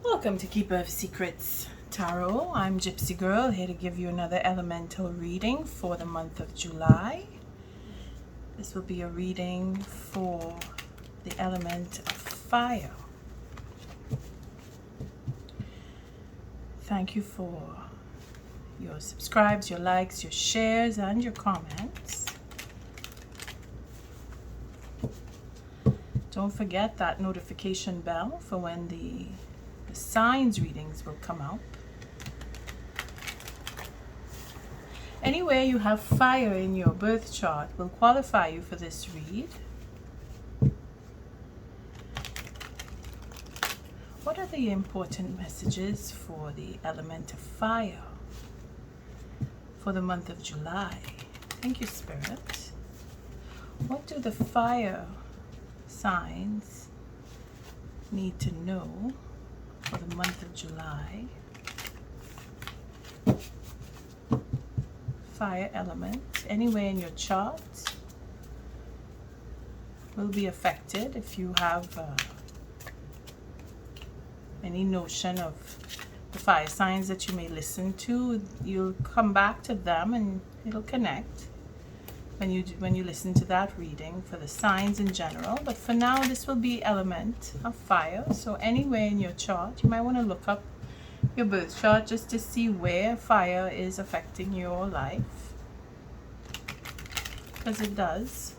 Welcome to Keeper of Secrets Tarot. I'm Gypsy Girl, here to give you another elemental reading for the month of July. This will be a reading for the element of fire. Thank you for your subscribes, your likes, your shares, and your comments. Don't forget that notification bell for when the signs readings will come out. Anywhere you have fire in your birth chart will qualify you for this read. What are the important messages for the element of fire for the month of July? Thank you, Spirit. What do the fire signs need to know for the month of July? Fire element, anywhere in your chart, will be affected. If you have any notion of the fire signs that you may listen to, you'll come back to them and it'll connect when you listen to that reading for the signs in general. But for now, this will be element of fire. So anywhere in your chart, you might want to look up your birth chart just to see where fire is affecting your life, because it does.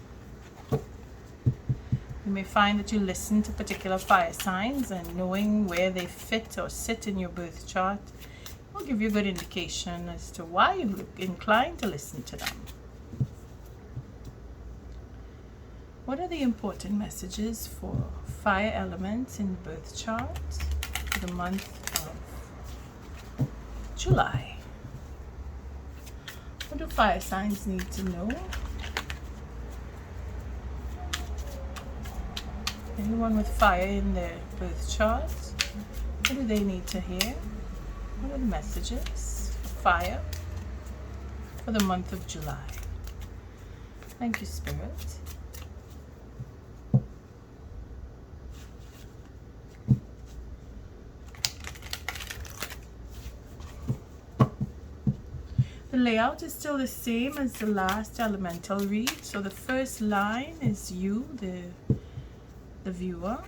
You may find that you listen to particular fire signs, and knowing where they fit or sit in your birth chart will give you a good indication as to why you look inclined to listen to them. What are the important messages for fire elements in birth chart for the month of July? What do fire signs need to know? Anyone with fire in their birth chart, what do they need to hear? What are the messages for fire for the month of July? Thank you, Spirit. The layout is still the same as the last elemental read. So the first line is you, the viewer.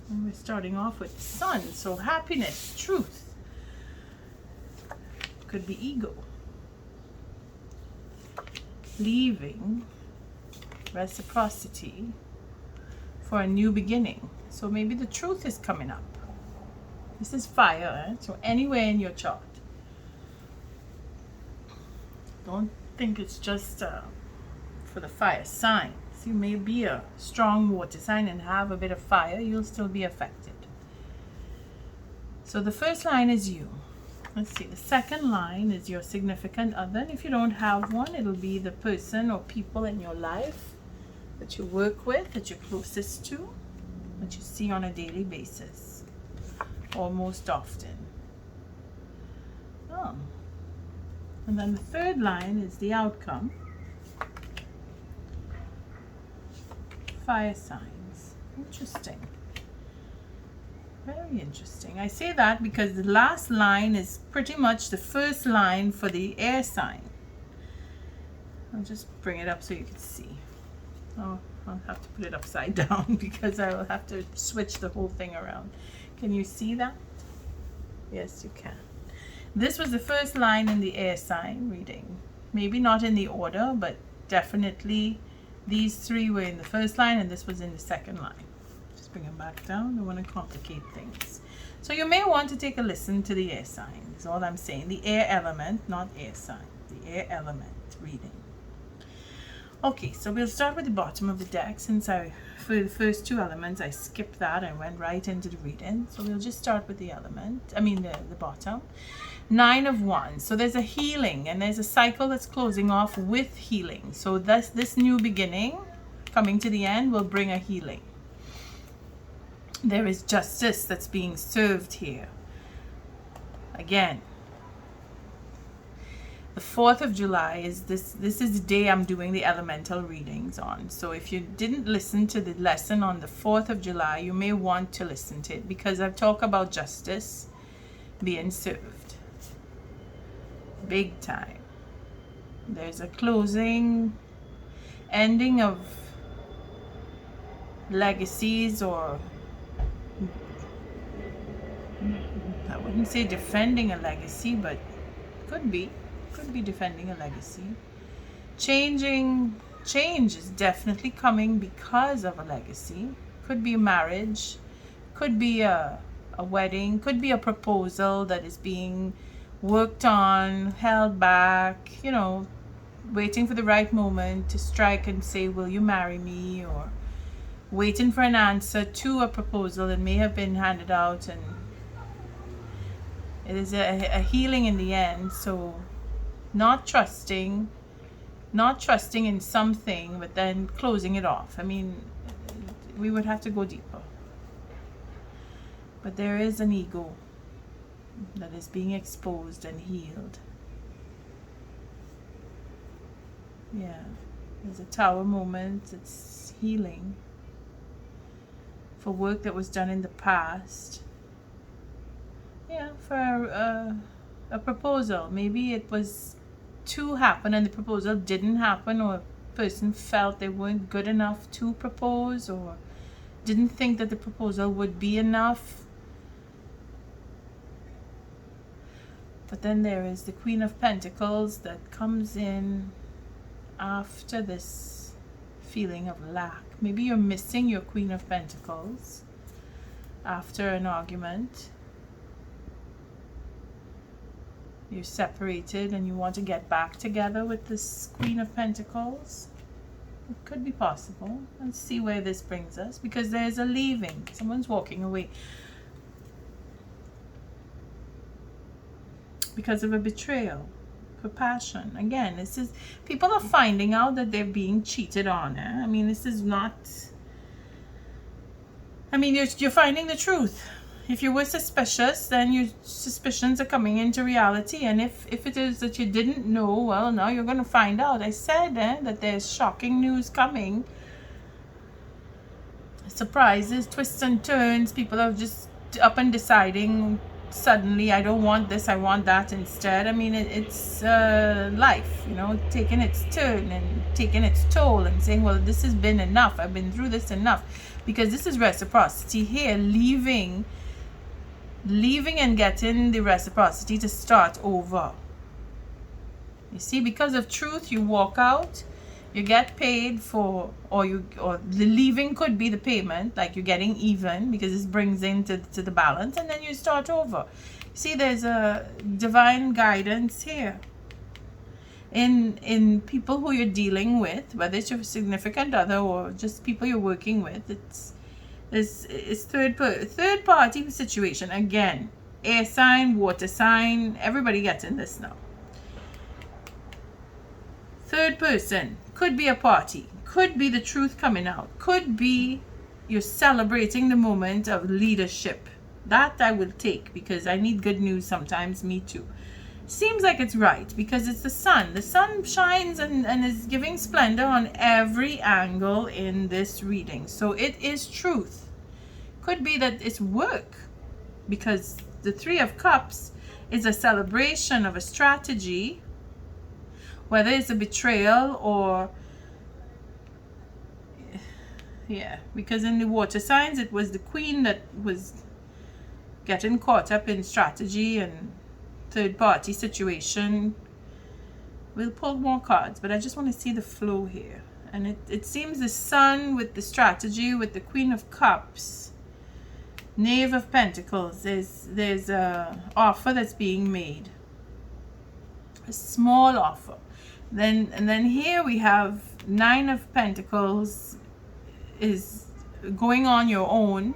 And we're starting off with sun. So happiness, truth. Could be ego. Leaving, reciprocity for a new beginning. So maybe the truth is coming up. This is fire, eh? So anywhere in your chart. Don't think it's just for the fire signs. You may be a strong water sign and have a bit of fire, you'll still be affected. So the first line is you. Let's see, the second line is your significant other. And if you don't have one, it'll be the person or people in your life that you work with, that you're closest to, that you see on a daily basis, or most often. Oh. And then the third line is the outcome. Fire signs. Interesting. Very interesting. I say that because the last line is pretty much the first line for the air sign. I'll just bring it up so you can see. Oh, I'll have to put it upside down because I will have to switch the whole thing around. Can you see that? Yes, you can. This was the first line in the air sign reading. Maybe not in the order, but definitely these three were in the first line and this was in the second line. Just bring them back down. Don't want to complicate things. So you may want to take a listen to the air sign, is all I'm saying. The air element, not air sign. The air element reading. Okay, so we'll start with the bottom of the deck. Since for the first two elements, I skipped that and went right into the reading. So we'll just start with the the bottom. 9 of Wands. So there's a healing and there's a cycle that's closing off with healing. So this new beginning coming to the end will bring a healing. There is justice that's being served here. Again, The 4th of July is this is the day I'm doing the elemental readings on. So if you didn't listen to the lesson on the 4th of July, you may want to listen to it, because I've talked about justice being served. Big time. There's a closing, ending of legacies, or I wouldn't say defending a legacy, but could be defending a legacy. Change is definitely coming because of a legacy. Could be a marriage, could be a wedding, could be a proposal that is being worked on, held back, you know, waiting for the right moment to strike and say, will you marry me? Or waiting for an answer to a proposal that may have been handed out, and it is a healing in the end. So not trusting in something, but then closing it off. I mean, we would have to go deeper. But there is an ego that is being exposed and healed. Yeah, there's a tower moment. It's healing for work that was done in the past. Yeah, for a proposal. Maybe it was to happen and the proposal didn't happen, or a person felt they weren't good enough to propose, or didn't think that the proposal would be enough. But then there is the Queen of Pentacles that comes in after this feeling of lack. Maybe you're missing your Queen of Pentacles after an argument. You're separated and you want to get back together with this Queen of Pentacles. It could be possible. Let's see where this brings us, because there's a leaving. Someone's walking away because of a betrayal, for passion. Again, this is, people are finding out that they're being cheated on. I mean, this is not, I mean, you're finding the truth. If you were suspicious, then your suspicions are coming into reality. And if it is that you didn't know, well, now you're going to find out. I said that there's shocking news coming. Surprises, twists and turns. People are just up and deciding suddenly, I don't want this, I want that instead. I mean, it's life, you know, taking its turn and taking its toll and saying, well, this has been enough. I've been through this enough. Because this is reciprocity here, leaving and getting the reciprocity to start over. You see, because of truth, you walk out, you get paid for, or the leaving could be the payment, like you're getting even, because this brings into the balance, and then you start over. See, there's a divine guidance here in people who you're dealing with, whether it's your significant other or just people you're working with. It's third party situation. Again, air sign, water sign, everybody gets in this now. Third person, could be a party, could be the truth coming out, could be you're celebrating the moment of leadership. That I will take, because I need good news sometimes, me too. Seems like it's right, because it's the sun. The sun shines and is giving splendor on every angle in this reading. So it is truth. Could be that it's work, because the Three of Cups is a celebration of a strategy, whether it's a betrayal or, yeah, because in the water signs, it was the Queen that was getting caught up in strategy and third party situation. We'll pull more cards, but I just want to see the flow here. And it seems the Sun with the strategy, with the Queen of Cups, Knave of Pentacles, there's a offer that's being made, a small offer. And then here we have Nine of Pentacles, is going on your own,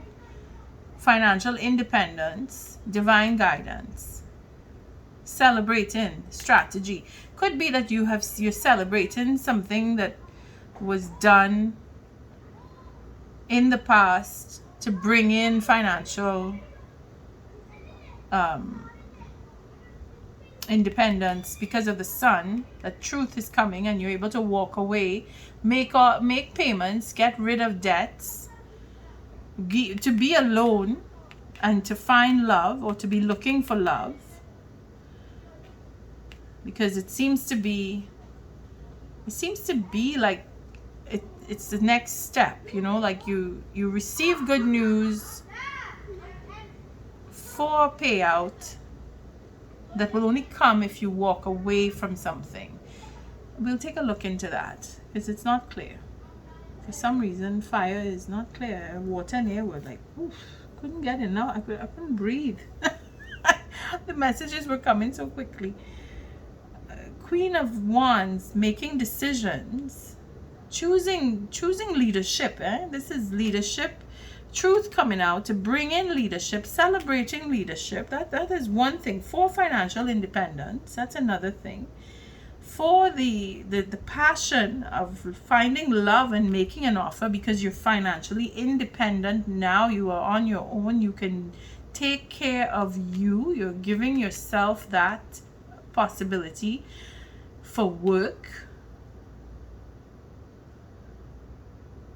financial independence, divine guidance, celebrating strategy. Could be that you're celebrating something that was done in the past to bring in financial independence because of the sun, that truth is coming and you're able to walk away, make payments, get rid of debts, to be alone and to find love, or to be looking for love, because it seems to be like it's the next step, you know, like you receive good news for payout that will only come if you walk away from something. We'll take a look into that because it's not clear. For some reason, fire is not clear. Water and air were like, oof, couldn't get enough. I couldn't breathe. The messages were coming so quickly. Queen of Wands, making decisions, choosing leadership. This is leadership. Truth coming out to bring in leadership, celebrating leadership. That is one thing. For financial independence, that's another thing. For the passion of finding love and making an offer, because you're financially independent now, you are on your own, you can take care of you, you're giving yourself that possibility. For work,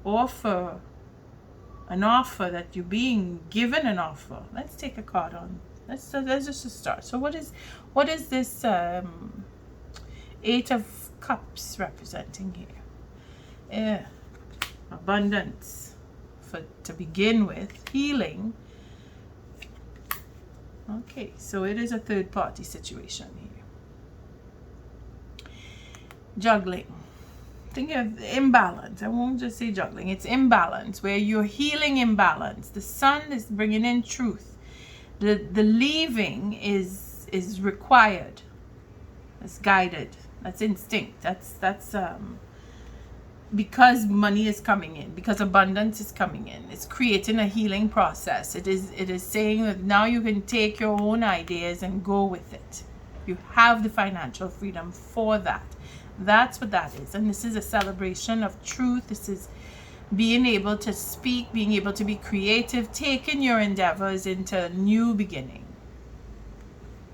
or for an offer that you're being given an offer. Let's take a card on. Let's just start. So what is this Eight of Cups representing here? Yeah, abundance to begin with, healing. Okay, so it is a third party situation here. Juggling. Think of imbalance. I won't just say juggling. It's imbalance, where you're healing imbalance. The sun is bringing in truth. The leaving is required. It's guided. That's instinct. That's because money is coming in, because abundance is coming in. It's creating a healing process. It is saying that now you can take your own ideas and go with it. You have the financial freedom for that. That's what that is. And this is a celebration of truth. This is being able to speak, being able to be creative, taking your endeavors into a new beginning.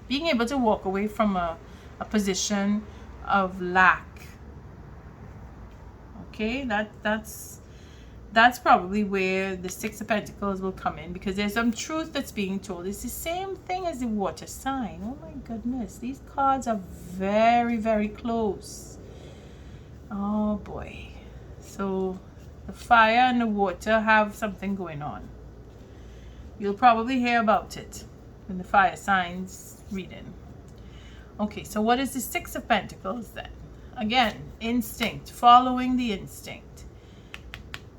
Being able to walk away from a position of lack. Okay, that's probably where the Six of Pentacles will come in, because there's some truth that's being told. It's the same thing as the water sign. Oh my goodness, these cards are very, very close. Oh boy. So the fire and the water have something going on. You'll probably hear about it in the fire signs reading. Okay, so what is the Six of Pentacles then? Again, instinct, following the instinct,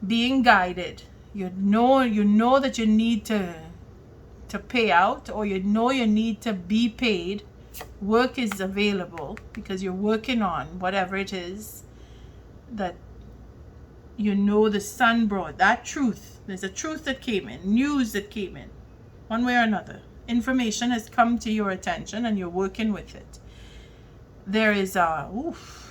being guided. You know that you need to pay out, or you know you need to be paid. Work is available because you're working on whatever it is that you know the sun brought. That truth. There's a truth that came in, news that came in, one way or another. Information has come to your attention and you're working with it. There is a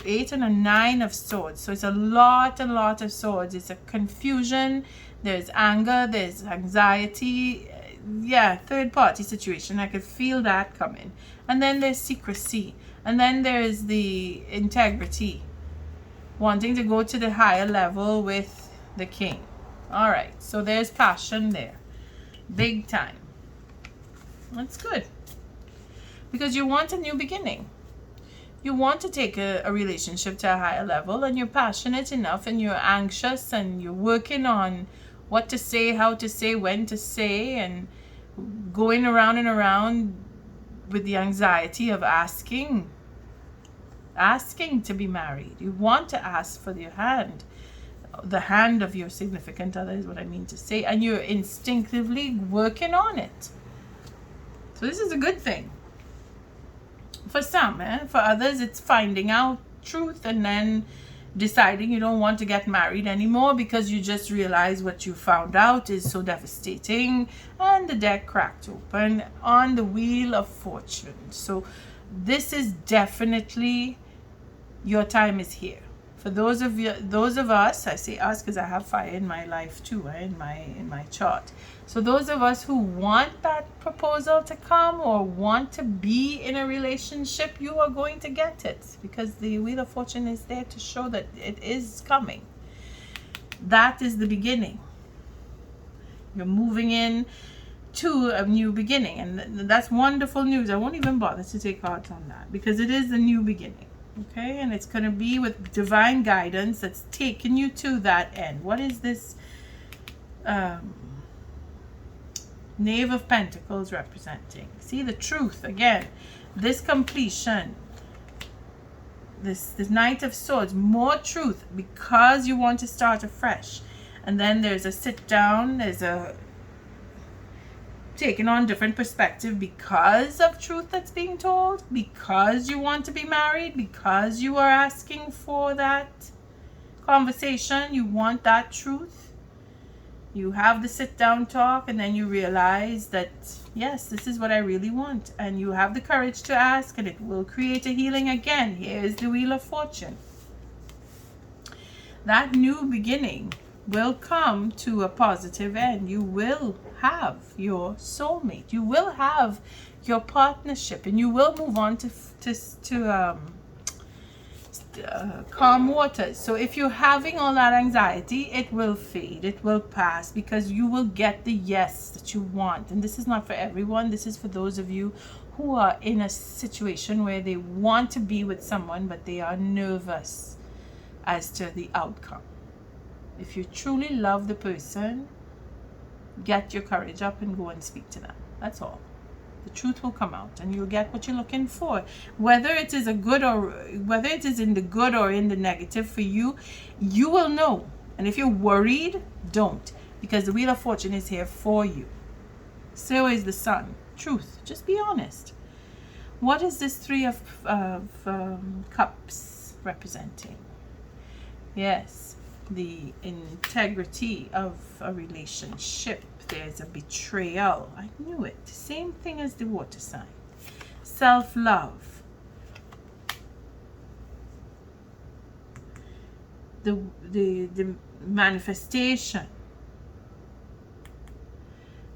8 and a 9 of swords. So it's a lot of swords. It's a confusion. There's anger. There's anxiety. Yeah, third party situation. I could feel that coming. And then there's secrecy. And then there's the integrity. Wanting to go to the higher level with the king. All right. So there's passion there. Big time. That's good. Because you want a new beginning. You want to take a relationship to a higher level, and you're passionate enough, and you're anxious, and you're working on what to say, how to say, when to say, and going around and around with the anxiety of asking to be married. You want to ask for the hand of your significant other is what I mean to say, and you're instinctively working on it. So this is a good thing. For some, for others, it's finding out truth and then deciding you don't want to get married anymore because you just realize what you found out is so devastating, and the deck cracked open on the Wheel of Fortune. So this is definitely your time is here. For those of us, I say us because I have fire in my life too, in my chart. So those of us who want that proposal to come or want to be in a relationship, you are going to get it, because the Wheel of Fortune is there to show that it is coming. That is the beginning. You're moving in to a new beginning, and that's wonderful news. I won't even bother to take cards on that, because it is a new beginning. Okay, and it's going to be with divine guidance that's taking you to that end. What is this Knave of Pentacles representing? See, the truth again. This completion. This Knight of Swords. More truth, because you want to start afresh. And then there's a sit down. There's a taking on different perspective because of truth that's being told, because you want to be married, because you are asking for that conversation, you want that truth. You have the sit down talk, and then you realize that yes, this is what I really want, and you have the courage to ask, and it will create a healing again. Here is the Wheel of Fortune. That new beginning will come to a positive end. You will have your soulmate. You will have your partnership, and you will move on to calm waters. So if you're having all that anxiety, it will fade. It will pass, because you will get the yes that you want. And this is not for everyone. This is for those of you who are in a situation where they want to be with someone, but they are nervous as to the outcome. If you truly love the person, get your courage up and go and speak to them. That's all. The truth will come out, and you'll get what you're looking for. Whether it is in the good or in the negative for you, you will know. And if you're worried, don't, because the Wheel of Fortune is here for you. So is the Sun. Truth. Just be honest. What is this Three of Cups representing? Yes, the integrity of a relationship. There's a betrayal. I knew it. Same thing as the water sign. Self-love. The manifestation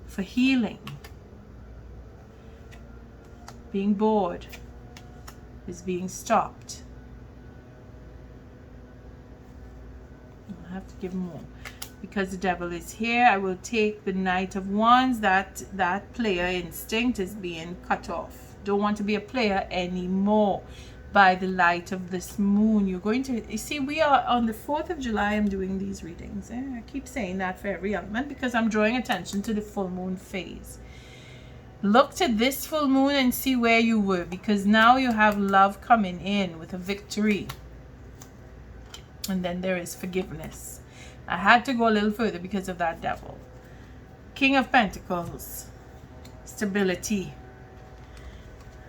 for healing. Being bored is being stopped. I have to give more. Because the devil is here, I will take the Knight of Wands. That player instinct is being cut off. Don't want to be a player anymore. By the light of this moon, you're going to, you see, we are on the 4th of July. I'm doing these readings. I keep saying that for every element, because I'm drawing attention to the full moon phase. Look to this full moon and see where you were, because now you have love coming in with a victory. And then there is forgiveness. I had to go a little further because of that devil. King of Pentacles. Stability.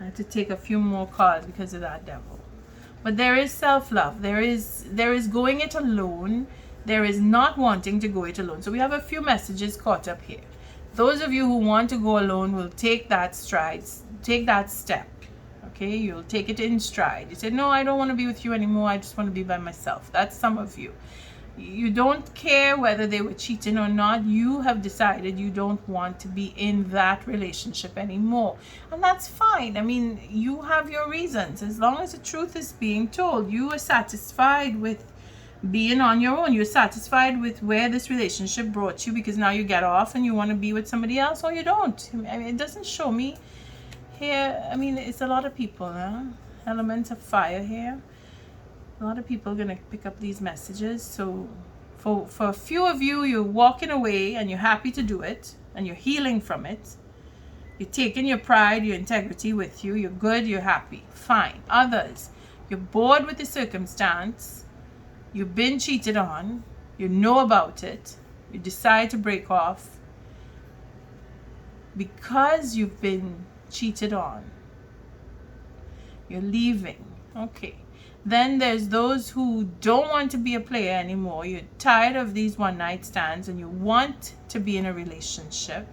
I had to take a few more cards because of that devil. But there is self-love. There is going it alone. There is not wanting to go it alone. So we have a few messages caught up here. Those of you who want to go alone will take that stride. Take that step. Okay? You'll take it in stride. You say, no, I don't want to be with you anymore. I just want to be by myself. That's some of you. You don't care whether they were cheating or not. You have decided you don't want to be in that relationship anymore. And that's fine. I mean, you have your reasons. As long as the truth is being told, you are satisfied with being on your own. You're satisfied with where this relationship brought you, because now you get off and you want to be with somebody else, or you don't. I mean, it doesn't show me here. I mean, it's a lot of people, elements of fire here. A lot of people are going to pick up these messages. So for a few of you, you're walking away and you're happy to do it, and you're healing from it. You're taking your pride, your integrity with you. You're good, you're happy. Fine. Others, you're bored with the circumstance. You've been cheated on. You know about it. You decide to break off because you've been cheated on. You're leaving. Okay. Then there's those who don't want to be a player anymore. You're tired of these one-night stands and you want to be in a relationship.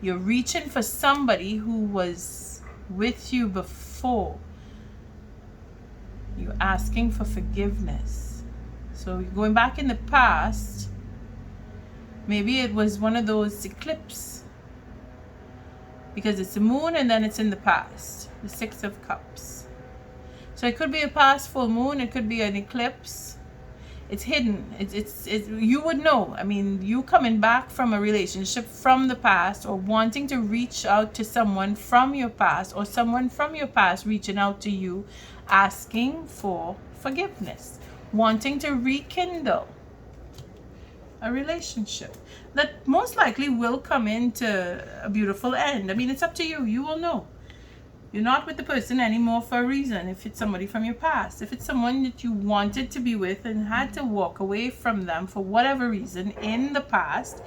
You're reaching for somebody who was with you before. You're asking for forgiveness. So going back in the past, maybe it was one of those eclipses, because it's the moon and then it's in the past, the Six of Cups. So it could be a past full moon, it could be an eclipse. It's hidden. It's you would know. I mean, you coming back from a relationship from the past, or wanting to reach out to someone from your past, or someone from your past reaching out to you, asking for forgiveness, wanting to rekindle a relationship that most likely will come into a beautiful end. I mean, it's up to you. You will know. You're not with the person anymore for a reason. If it's somebody from your past, if it's someone that you wanted to be with and had to walk away from them for whatever reason in the past,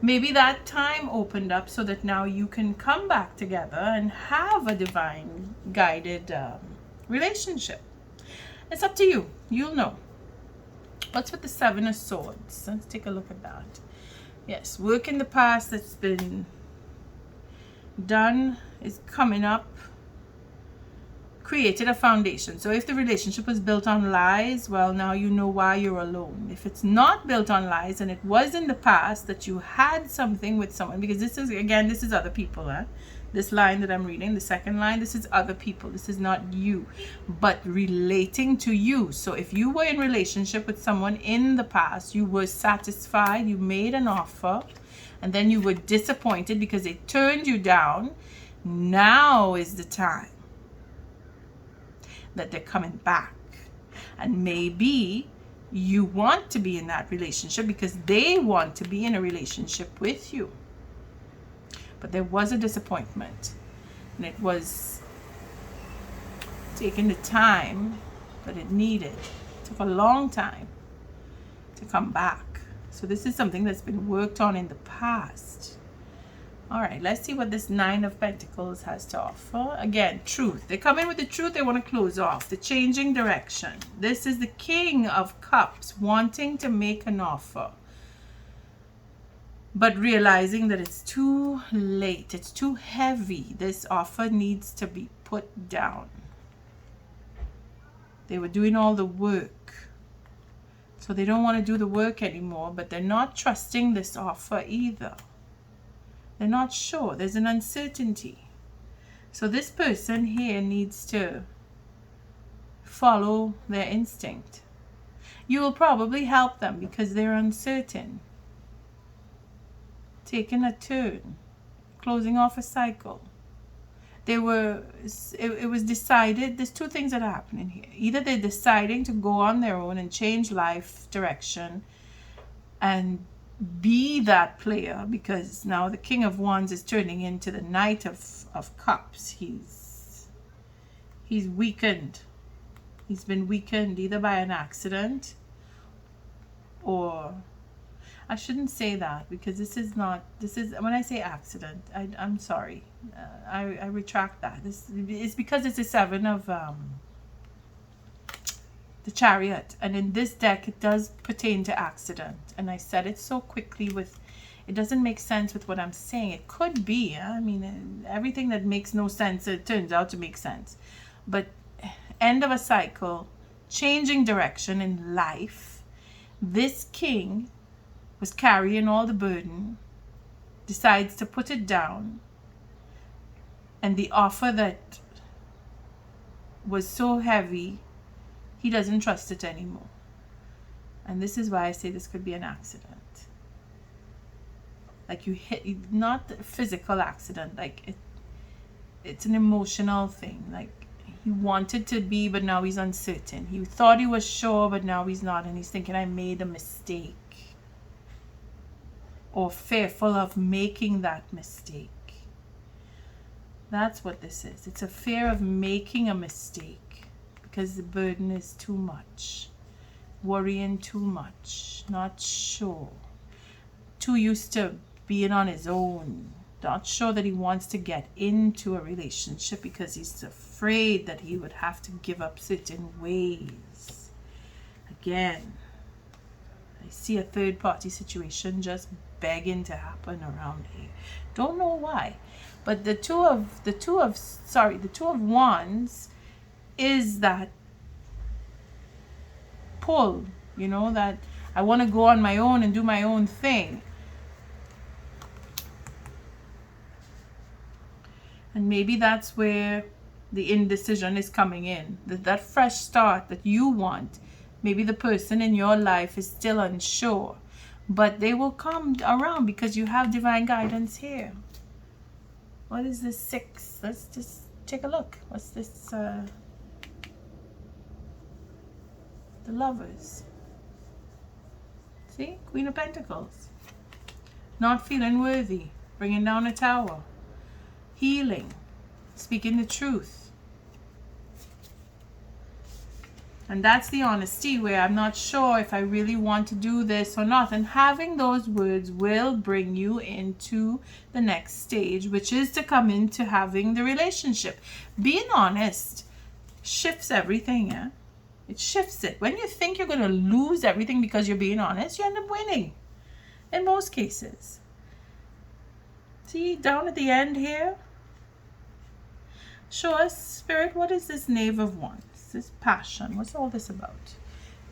maybe that time opened up so that now you can come back together and have a divine guided relationship. It's up to you. You'll know. What's with the Seven of Swords? Let's take a look at that. Yes, work in the past that's been done is coming up. Created a foundation. So if the relationship was built on lies, well, now you know why you're alone. If it's not built on lies and it was in the past that you had something with someone, because this is, again, this is other people. This line that I'm reading, the second line, this is other people. This is not you, but relating to you. So if you were in relationship with someone in the past, you were satisfied, you made an offer, and then you were disappointed because they turned you down. Now is the time that they're coming back, and maybe you want to be in that relationship because they want to be in a relationship with you, but there was a disappointment and it was taking the time that it needed. It took a long time to come back. So this is something that's been worked on in the past. All right, let's see what this Nine of Pentacles has to offer. Again, truth. They come in with the truth. They want to close off. The changing direction. This is the King of Cups wanting to make an offer, but realizing that it's too late. It's too heavy. This offer needs to be put down. They were doing all the work, so they don't want to do the work anymore, but they're not trusting this offer either. They're not sure. There's an uncertainty. So this person here needs to follow their instinct. You will probably help them because they're uncertain. Taking a turn. Closing off a cycle. It was decided. There's two things that are happening here. Either they're deciding to go on their own and change life direction and be that player, because now the King of Wands is turning into the Knight of Cups. He's weakened. He's been weakened either by an accident, or I shouldn't say that, because this is when I say accident, I'm sorry, I retract that. This is because it's a Seven of the Chariot, and in this deck it does pertain to accident, and I said it so quickly it doesn't make sense with what I'm saying. It could be, I mean, everything that makes no sense, it turns out to make sense. But end of a cycle, changing direction in life. This king was carrying all the burden, decides to put it down, and the offer that was so heavy, he doesn't trust it anymore. And this is why I say this could be an accident. Like you hit, not a physical accident, like it's an emotional thing. Like he wanted to be, but now he's uncertain. He thought he was sure, but now he's not, and he's thinking, I made a mistake. Or fearful of making that mistake. That's what this is. It's a fear of making a mistake because the burden is too much. Worrying too much. Not sure. Too used to being on his own. Not sure that he wants to get into a relationship because he's afraid that he would have to give up certain ways. Again, I see a third party situation just begging to happen around here. Don't know why. But the two of Wands is that pull You know, that I want to go on my own and do my own thing. And maybe that's where the indecision is coming in. That fresh start that you want. Maybe the person in your life is still unsure. But they will come around because you have divine guidance here. What is this 6? Let's just take a look. What's this? The Lovers. See? Queen of Pentacles. Not feeling worthy. Bringing down a tower. Healing. Speaking the truth. And that's the honesty where I'm not sure if I really want to do this or not. And having those words will bring you into the next stage, which is to come into having the relationship. Being honest shifts everything, yeah? It shifts it. When you think you're going to lose everything because you're being honest, you end up winning. In most cases. See, down at the end here. Show us, Spirit, what is this Knave of Wands? This passion, what's all this about?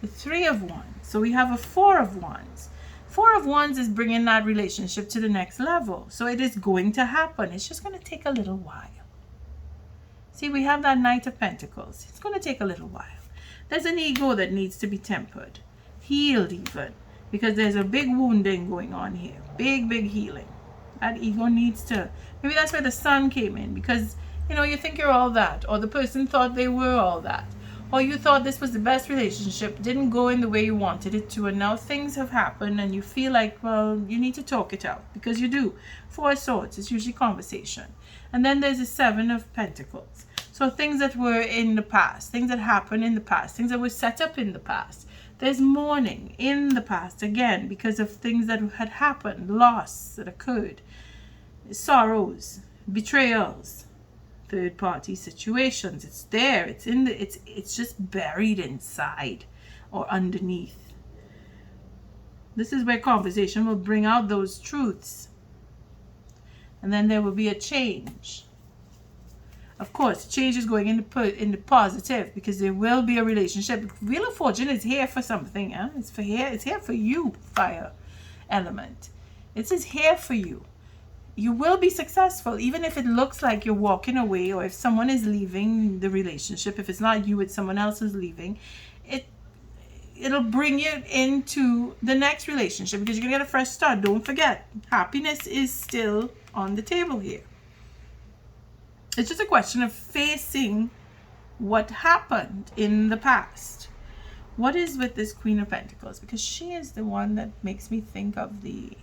The 3 of Wands. So we have a 4 of Wands. 4 of Wands is bringing that relationship to the next level. So it is going to happen. It's just going to take a little while. See, we have that Knight of Pentacles. It's going to take a little while. There's an ego that needs to be tempered, healed even, because there's a big wounding going on here. Big healing. That ego needs to, maybe that's where the Sun came in, because you know, you think you're all that, or the person thought they were all that, or you thought this was the best relationship, didn't go in the way you wanted it to, and now things have happened and you feel like, well, you need to talk it out, because you do. 4 of Swords, it's usually conversation. And then there's a 7 of Pentacles. So things that were in the past, things that happened in the past, things that were set up in the past. There's mourning in the past, again, because of things that had happened, loss that occurred, sorrows, betrayals, third-party situations. It's there. It's in the. It's just buried inside or underneath. This is where conversation will bring out those truths, and then there will be a change. Of course, change is going in the positive, because there will be a relationship. Wheel of Fortune is here for something. Yeah? It's here for you, fire element. It is here for you. You will be successful, even if it looks like you're walking away, or if someone is leaving the relationship. If it's not you, it's someone else who's leaving. It'll bring you into the next relationship, because you're going to get a fresh start. Don't forget, happiness is still on the table here. It's just a question of facing what happened in the past. What is with this Queen of Pentacles? Because she is the one that makes me think of the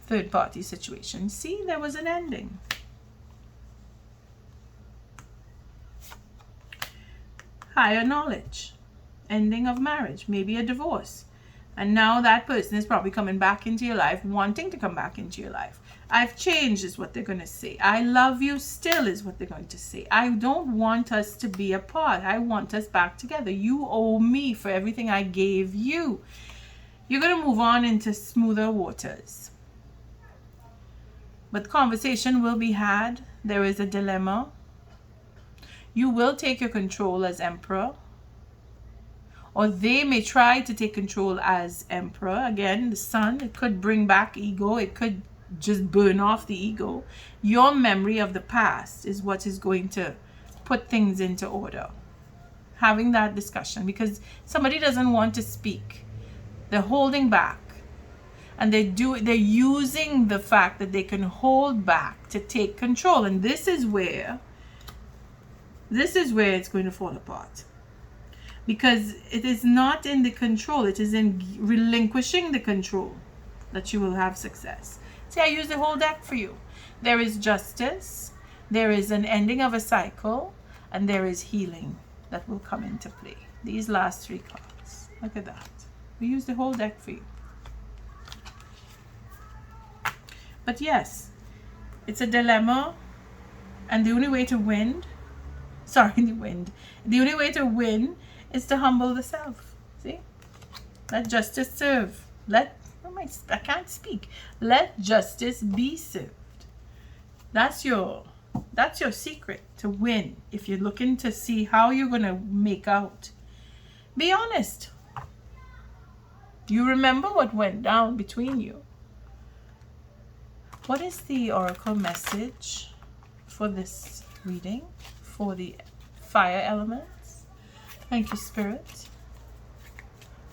third-party situation. See, there was an ending. Higher knowledge. Ending of marriage. Maybe a divorce. And now that person is probably coming back into your life, wanting to come back into your life. I've changed is what they're going to say. I love you still is what they're going to say. I don't want us to be apart. I want us back together. You owe me for everything I gave you. You're going to move on into smoother waters. But conversation will be had. There is a dilemma. You will take your control as Emperor. Or they may try to take control as Emperor. Again, the Sun, it could bring back ego. It could just burn off the ego. Your memory of the past is what is going to put things into order. Having that discussion, because somebody doesn't want to speak. They're holding back. And they're using the fact that they can hold back to take control. And this is where it's going to fall apart. Because it is not in the control. It is in relinquishing the control that you will have success. See, I use the whole deck for you. There is justice. There is an ending of a cycle. And there is healing that will come into play. These last 3 cards. Look at that. We use the whole deck for you. But yes, it's a dilemma. And the only way to win, the only way to win is to humble the self. See? Let justice serve. I can't speak. Let justice be served. That's your secret to win. If you're looking to see how you're going to make out, be honest. You remember what went down between you. What is the oracle message for this reading for the fire elements? Thank you, Spirit,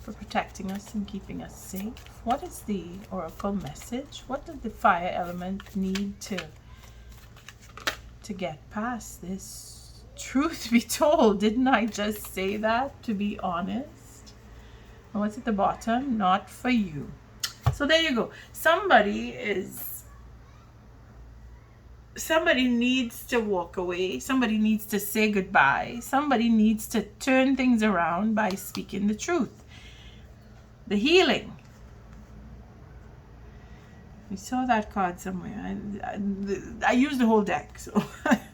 for protecting us and keeping us safe. What is the oracle message? What does the fire element need to get past this? Truth be told, didn't I just say that, to be honest? And what's at the bottom? Not for you. So there you go. Somebody needs to walk away. Somebody needs to say goodbye. Somebody needs to turn things around by speaking the truth. The healing. We saw that card somewhere. I used the whole deck, so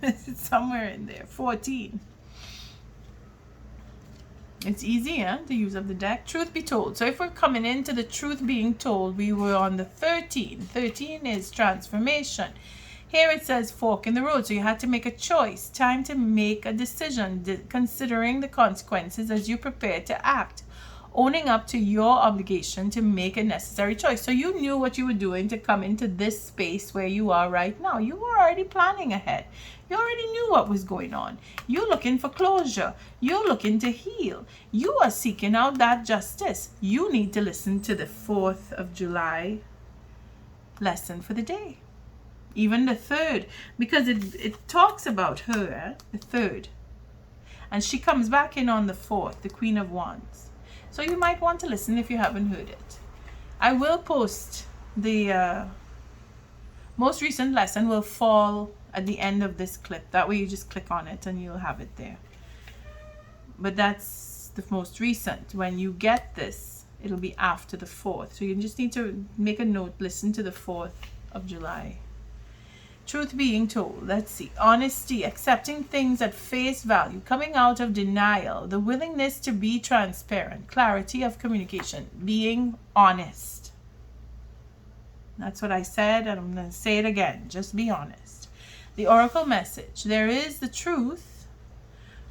it's somewhere in there. 14. It's easy, to use up the deck. Truth be told. So if we're coming into the truth being told, we were on the 13. 13 is transformation. Here it says fork in the road. So you had to make a choice. Time to make a decision, considering the consequences as you prepare to act. Owning up to your obligation to make a necessary choice. So you knew what you were doing to come into this space where you are right now. You were already planning ahead. You already knew what was going on. You're looking for closure. You're looking to heal. You are seeking out that justice. You need to listen to the 4th of July lesson for the day. Even the 3rd, because it talks about her, the 3rd. And she comes back in on the 4th, the Queen of Wands. So you might want to listen if you haven't heard it. I will post the most recent lesson will fall at the end of this clip. That way you just click on it and you'll have it there. But that's the most recent. When you get this, it'll be after the 4th. So you just need to make a note, listen to the 4th of July. Truth being told, let's see. Honesty, accepting things at face value, coming out of denial, the willingness to be transparent, clarity of communication, being honest. That's what I said, and I'm going to say it again. Just be honest. The oracle message. There is the truth,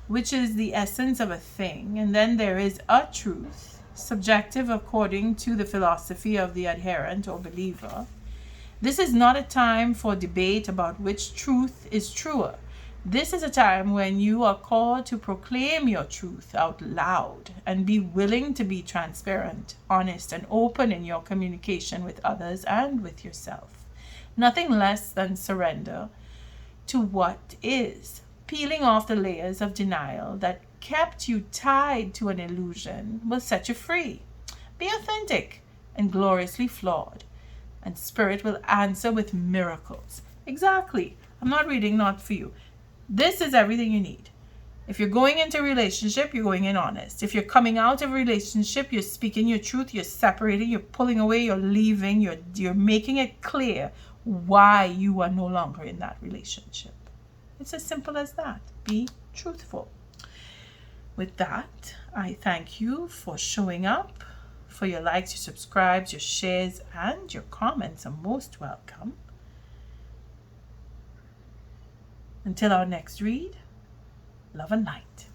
which is the essence of a thing, and then there is a truth, subjective according to the philosophy of the adherent or believer. This is not a time for debate about which truth is truer. This is a time when you are called to proclaim your truth out loud and be willing to be transparent, honest, and open in your communication with others and with yourself. Nothing less than surrender to what is, peeling off the layers of denial that kept you tied to an illusion will set you free. Be authentic and gloriously flawed. And Spirit will answer with miracles. Exactly. I'm not reading not for you. This is everything you need. If you're going into a relationship, you're going in honest. If you're coming out of a relationship, you're speaking your truth, you're separating, you're pulling away, you're leaving, you're making it clear why you are no longer in that relationship. It's as simple as that. Be truthful. With that, I thank you for showing up. For your likes, your subscribes, your shares, and your comments are most welcome. Until our next read, love and light.